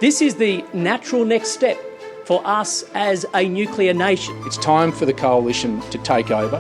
This is the natural next step for us as a nuclear nation. It's time for the coalition to take over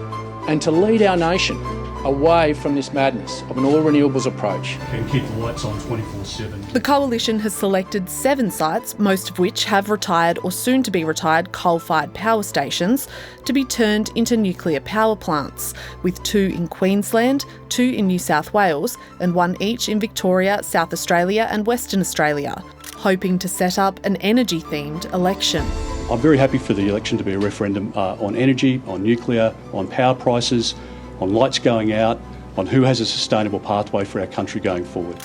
and to lead our nation away from this madness of an all renewables approach. And keep the lights on 24/7. The coalition has selected 7 sites, most of which have retired or soon to be retired coal-fired power stations, to be turned into nuclear power plants, with 2 in Queensland, 2 in New South Wales and 1 each in Victoria, South Australia and Western Australia, hoping to set up an energy-themed election. I'm very happy for the election to be a referendum on energy, on nuclear, on power prices, on lights going out, on who has a sustainable pathway for our country going forward.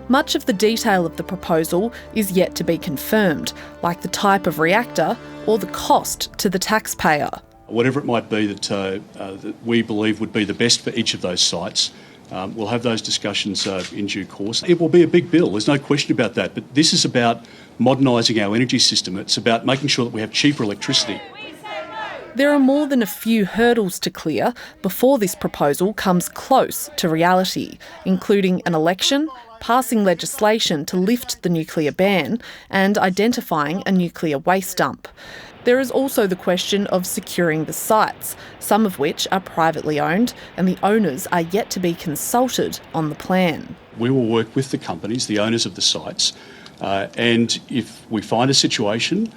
Much of the detail of the proposal is yet to be confirmed, like the type of reactor or the cost to the taxpayer. Whatever it might be that we believe would be the best for each of those sites, we'll have those discussions in due course. It will be a big bill, there's no question about that, but this is about modernising our energy system. It's about making sure that we have cheaper electricity. There are more than a few hurdles to clear before this proposal comes close to reality, including an election, passing legislation to lift the nuclear ban, and identifying a nuclear waste dump. There is also the question of securing the sites, some of which are privately owned, and the owners are yet to be consulted on the plan. We will work with the companies, the owners of the sites, and if we find a situation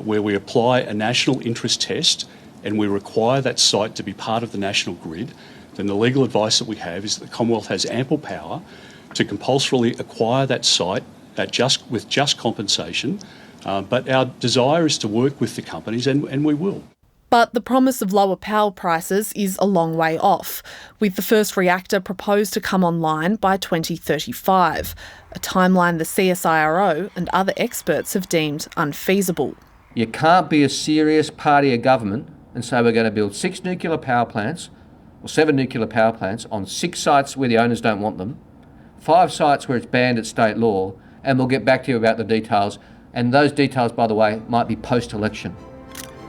where we apply a national interest test and we require that site to be part of the national grid, then the legal advice that we have is that the Commonwealth has ample power to compulsorily acquire that site with just compensation. But our desire is to work with the companies, and we will. But the promise of lower power prices is a long way off, with the first reactor proposed to come online by 2035, a timeline the CSIRO and other experts have deemed unfeasible. You can't be a serious party of government and say we're going to build 6 nuclear power plants or 7 nuclear power plants on 6 sites where the owners don't want them, 5 sites where it's banned at state law, and we'll get back to you about the details. And those details, by the way, might be post-election.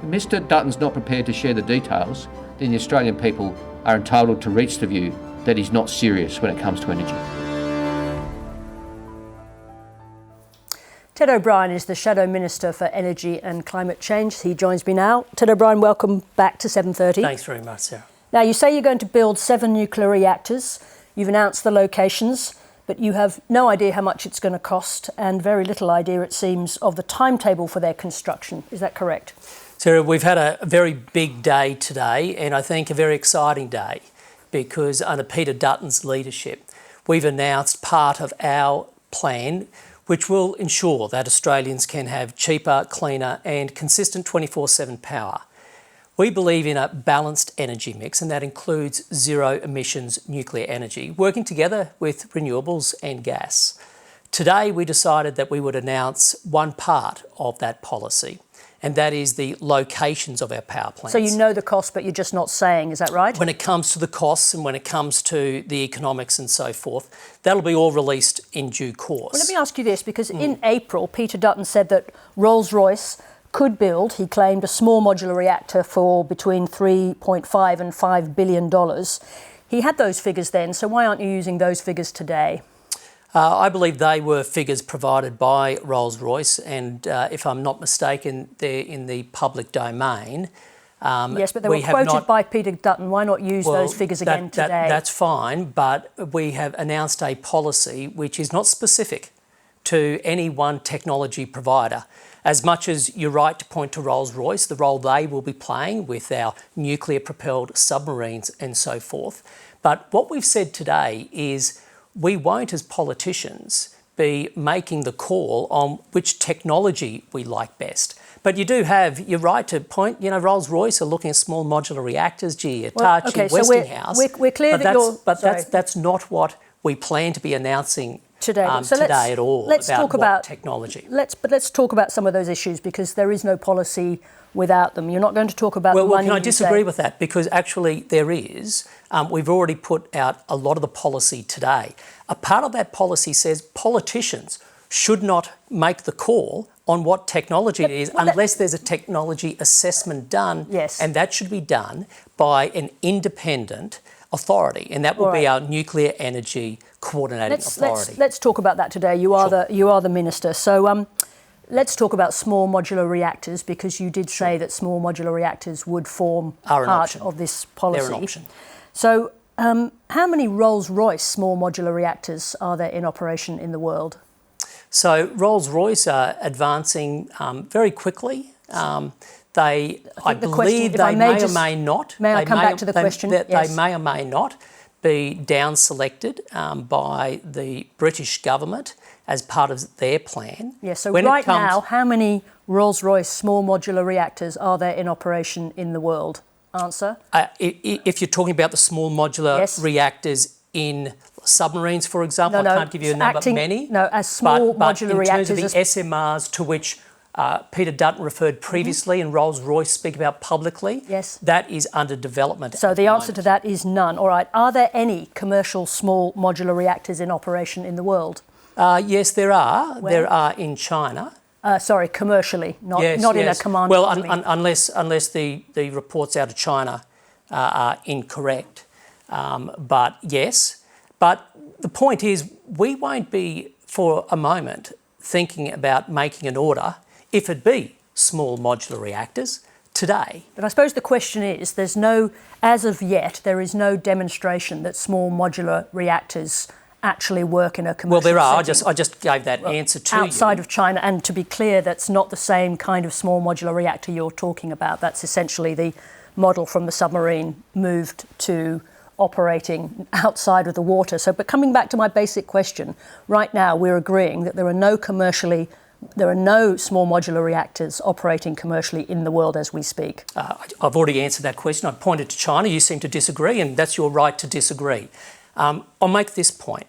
If Mr Dutton's not prepared to share the details, then the Australian people are entitled to reach the view that he's not serious when it comes to energy. Ted O'Brien is the Shadow Minister for Energy and Climate Change. He joins me now. Ted O'Brien, welcome back to 7:30. Thanks very much, Sarah. Now, you say you're going to build 7 nuclear reactors. You've announced the locations, but you have no idea how much it's going to cost and very little idea, it seems, of the timetable for their construction. Is that correct? Sarah, we've had a very big day today, and I think a very exciting day, because under Peter Dutton's leadership, we've announced part of our plan which will ensure that Australians can have cheaper, cleaner and consistent 24/7 power. We believe in a balanced energy mix, and that includes zero emissions nuclear energy, working together with renewables and gas. Today we decided that we would announce one part of that policy, and that is the locations of our power plants. So you know the cost, but you're just not saying, is that right? When it comes to the costs and when it comes to the economics and so forth, that'll be all released in due course. Well, let me ask you this, because in April, Peter Dutton said that Rolls-Royce could build, he claimed, a small modular reactor for between $3.5 and $5 billion. He had those figures then, so why aren't you using those figures today? I believe they were figures provided by Rolls-Royce, and if I'm not mistaken, they're in the public domain. Yes, but they were quoted by Peter Dutton. Why not use those figures again today? That's fine, but we have announced a policy which is not specific to any one technology provider. As much as you're right to point to Rolls-Royce, the role they will be playing with our nuclear-propelled submarines and so forth. But what we've said today is we won't, as politicians, be making the call on which technology we like best. But you're right to point, Rolls-Royce are looking at small modular reactors, Hitachi, Westinghouse. So we're clear that's not what we plan to be announcing today at all about technology. Let's talk about some of those issues, because there is no policy without them. You're not going to talk about the money. Can I disagree with that? Because actually there is. We've already put out a lot of the policy today. A part of that policy says politicians should not make the call on what technology it is unless there's a technology assessment done. Yes. And that should be done by an independent authority, and that will All be right. our Nuclear Energy Coordinating Authority. Let's talk about that today. You are Sure. you are the minister. So let's talk about small modular reactors, because you did say that small modular reactors would form Are an part option. of this policy. They're an option. So how many Rolls-Royce small modular reactors are there in operation in the world? So Rolls-Royce are advancing very quickly. I believe they may or may not. May I come back to the question? They Yes. may or may not be down selected by the British government as part of their plan. Yes, so When it right comes- now, how many Rolls-Royce small modular reactors are there in operation in the world? Answer? If you're talking about the small modular Yes. reactors in submarines, for example, No, I no, can't give you a number, many. No, as small but modular in reactors. terms of the SMRs to which Peter Dutton referred previously and Rolls-Royce speak about publicly, Yes. that is under development. So at the answer to moment. that is none. All right. Are there any commercial small modular reactors in operation in the world? Yes, there are. Where? There are in China. Sorry, commercially, not Yes, in a yes. command. Well, economy. unless the reports out of China are incorrect. But yes. But the point is, we won't be for a moment thinking about making an order if it be small modular reactors today. But I suppose the question is, as of yet, there is no demonstration that small modular reactors actually work in a commercial Well, there are. setting. I just gave that answer to you. Outside of China, and to be clear, that's not the same kind of small modular reactor you're talking about. That's essentially the model from the submarine moved to operating outside of the water. So, but coming back to my basic question, right now we're agreeing that there are no small modular reactors operating commercially in the world as we speak. I've already answered that question. I pointed to China. You seem to disagree, and that's your right to disagree. I'll make this point.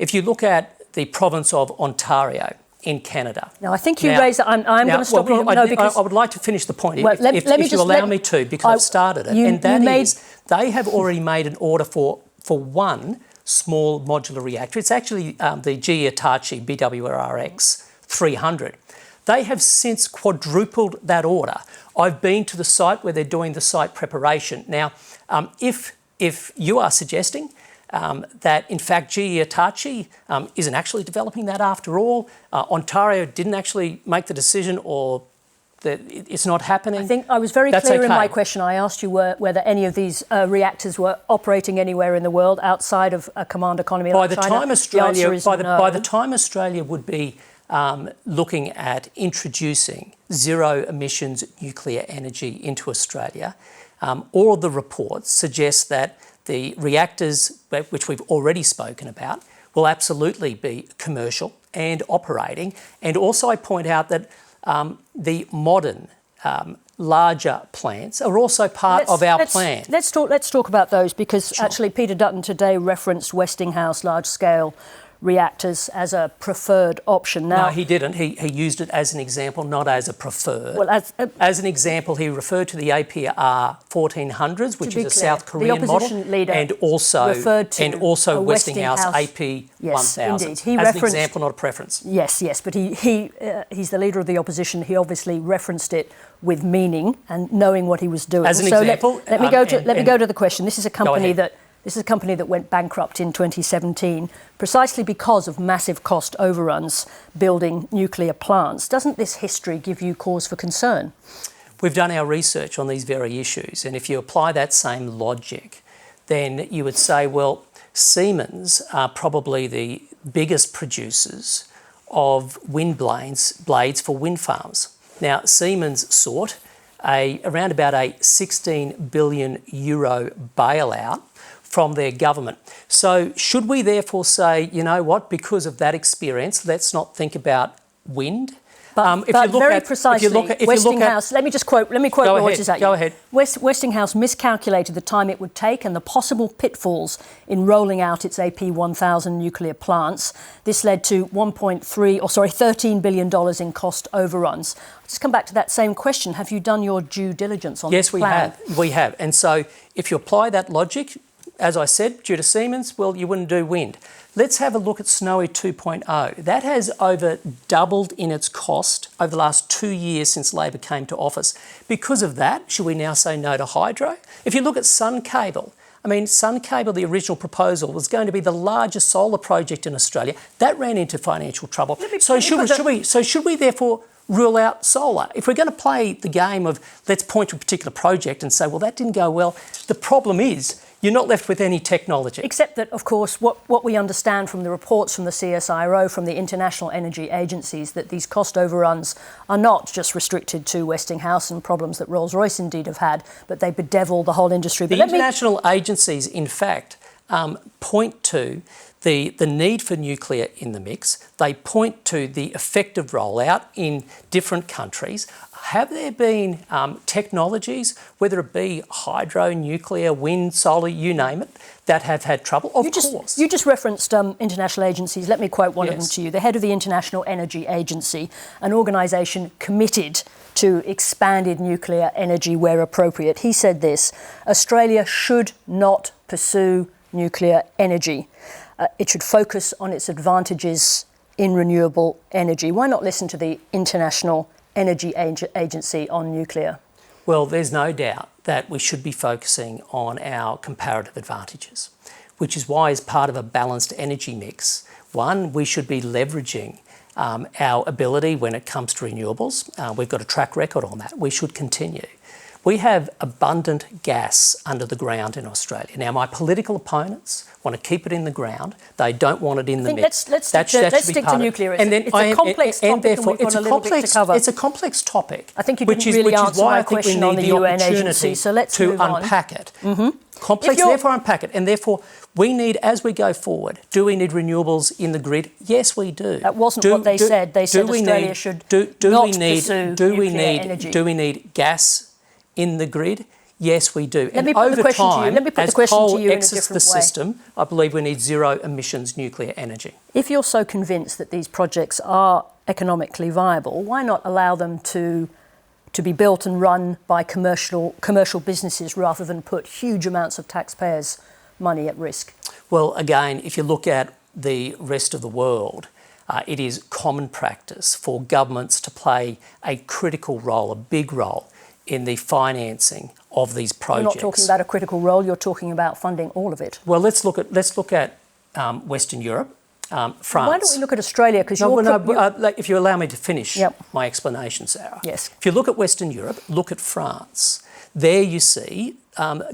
If you look at the province of Ontario in Canada. Now, I think you raised that. I'm going to stop you. No, because I would like to finish the point, Well, if you allow me to, because I've started it. And that is, they have already made an order for one small modular reactor. It's actually the GE Hitachi BWRX 300. They have since quadrupled that order. I've been to the site where they're doing the site preparation. Now, if you are suggesting that in fact GE Hitachi isn't actually developing that after all, Ontario didn't actually make the decision, or that it's not happening. I think I was very That's clear in okay. my question. I asked you whether any of these reactors were operating anywhere in the world outside of a command economy like China. By the no. time Australia would be looking at introducing zero emissions nuclear energy into Australia, all of the reports suggest that the reactors, which we've already spoken about, will absolutely be commercial and operating. And also I point out that the modern, larger plants are also part of our plan. Let's talk about those, because actually Peter Dutton today referenced Westinghouse large-scale reactors as a preferred option. Now, No, he didn't. He used it as an example, not as a preferred. Well, as an example, he referred to the APR 1400s, which is a South Korean the opposition model, leader and also a Westinghouse AP Yes, 1000. indeed. He as referenced, an example, not a preference. Yes, but he's the leader of the opposition. He obviously referenced it with meaning and knowing what he was doing. As an so example, let me go to the question. This is a company ahead. that went bankrupt in 2017 precisely because of massive cost overruns building nuclear plants. Doesn't this history give you cause for concern? We've done our research on these very issues, and if you apply that same logic, then you would say, well, Siemens are probably the biggest producers of wind blades for wind farms. Now, Siemens sought around about a €16 billion bailout from their government. So should we therefore say, you know what, because of that experience, let's not think about wind? Westinghouse, let me quote Reuters at you. Go ahead. Westinghouse miscalculated the time it would take and the possible pitfalls in rolling out its AP1000 nuclear plants. This led to $13 billion in cost overruns. I'll just come back to that same question. Have you done your due diligence on this plan? Yes, we have. And so if you apply that logic, as I said, due to Siemens, well, you wouldn't do wind. Let's have a look at Snowy 2.0. That has over doubled in its cost over the last 2 years since Labor came to office. Because of that, should we now say no to hydro? If you look at Sun Cable, I mean, Sun Cable, the original proposal, was going to be the largest solar project in Australia. That ran into financial trouble. Should we therefore rule out solar? If we're going to play the game of let's point to a particular project and say, well, that didn't go well, the problem is you're not left with any technology. Except that, of course, what we understand from the reports from the CSIRO, from the international energy agencies, that these cost overruns are not just restricted to Westinghouse and problems that Rolls-Royce indeed have had, but they bedevil the whole industry. The international agencies, in fact, point to the need for nuclear in the mix. They point to the effective rollout in different countries. Have there been technologies, whether it be hydro, nuclear, wind, solar, you name it, that have had trouble? Of course. You just referenced international agencies. Let me quote one of them to you. The head of the International Energy Agency, an organisation committed to expanded nuclear energy where appropriate. He said this: Australia should not pursue nuclear energy. It should focus on its advantages in renewable energy. Why not listen to the International Energy Agency on nuclear? Well, there's no doubt that we should be focusing on our comparative advantages, which is why, as part of a balanced energy mix, one, we should be leveraging our ability when it comes to renewables. We've got a track record on that. We should continue. We have abundant gas under the ground in Australia. Now, my political opponents want to keep it in the ground. They don't want it in the mix. Let's stick to nuclear. It's a complex topic, and we've got a little bit to cover. It's a complex topic. I think you didn't really answer my question on the UN agency, so let's move on. Unpack it. Complex, therefore unpack it. And therefore, we need, as we go forward, do we need renewables in the grid? Yes, we do. That wasn't what they said. They said Australia should not pursue nuclear energy. Do we need gas in the grid? Yes, we do. Let me put the question to you. Let me put the question to you in a different way. System, I believe we need zero emissions nuclear energy. If you're so convinced that these projects are economically viable, why not allow them to be built and run by commercial businesses rather than put huge amounts of taxpayers' money at risk? Well, again, if you look at the rest of the world, it is common practice for governments to play a critical role, a big role, in the financing of these projects. You're not talking about a critical role, you're talking about funding all of it. Well, let's look at Western Europe, France. Why don't we look at Australia? Because if you allow me to finish my explanation, Sarah. Yes. If you look at Western Europe, look at France. There you see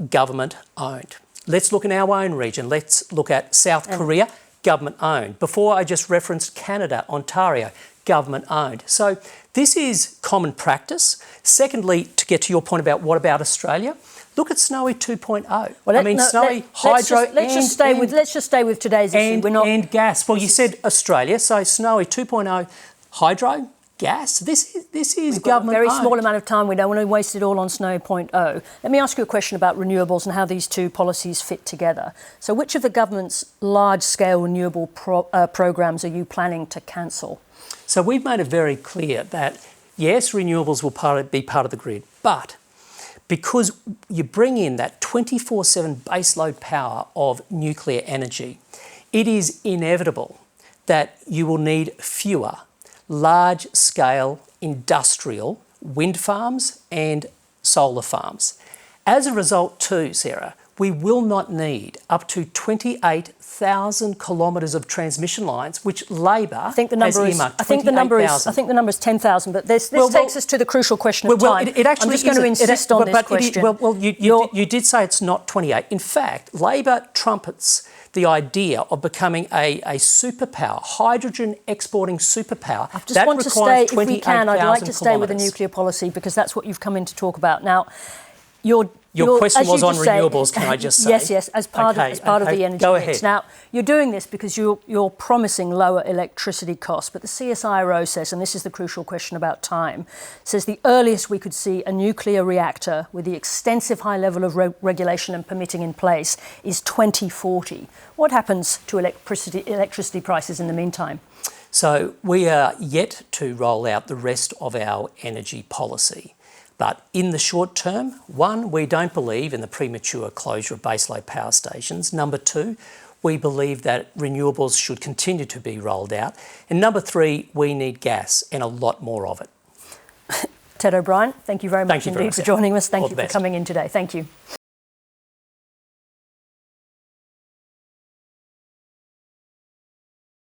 government owned. Let's look in our own region. Let's look at South Korea, government owned. Before I just referenced Canada, Ontario, government owned. So this is common practice. Secondly, to get to your point about what about Australia, look at Snowy 2.0. Hydro. Let's just stay with today's issue. And gas. Well, you said Australia, so Snowy 2.0, hydro, gas. This is government owned. Very small amount of time. We don't want to waste it all on Snowy 2.0. Let me ask you a question about renewables and how these two policies fit together. So, which of the government's large-scale renewable programs are you planning to cancel? So we've made it very clear that, yes, renewables will be part of the grid, but because you bring in that 24/7 baseload power of nuclear energy, it is inevitable that you will need fewer large-scale industrial wind farms and solar farms. As a result too, Sarah, we will not need up to 28,000 kilometres of transmission lines, which Labor has earmarked. I think the number is 10,000. But this takes us to the crucial question of time. I'm just going to insist on this question. You did say it's not 28. In fact, Labor trumpets the idea of becoming a superpower, hydrogen exporting superpower. I just want to stay, if we can, I'd like to stay with the nuclear policy because that's what you've come in to talk about. Now, your question was on renewables, can I just say? Yes, as part of the energy mix. Now, you're doing this because you're promising lower electricity costs, but the CSIRO says, and this is the crucial question about time, says the earliest we could see a nuclear reactor with the extensive high level of regulation and permitting in place is 2040. What happens to electricity prices in the meantime? So we are yet to roll out the rest of our energy policy. But in the short term, one, we don't believe in the premature closure of baseload power stations. Number two, we believe that renewables should continue to be rolled out. And number three, we need gas and a lot more of it. Ted O'Brien, thank you very much indeed for joining us. Thank you for coming in today. Thank you.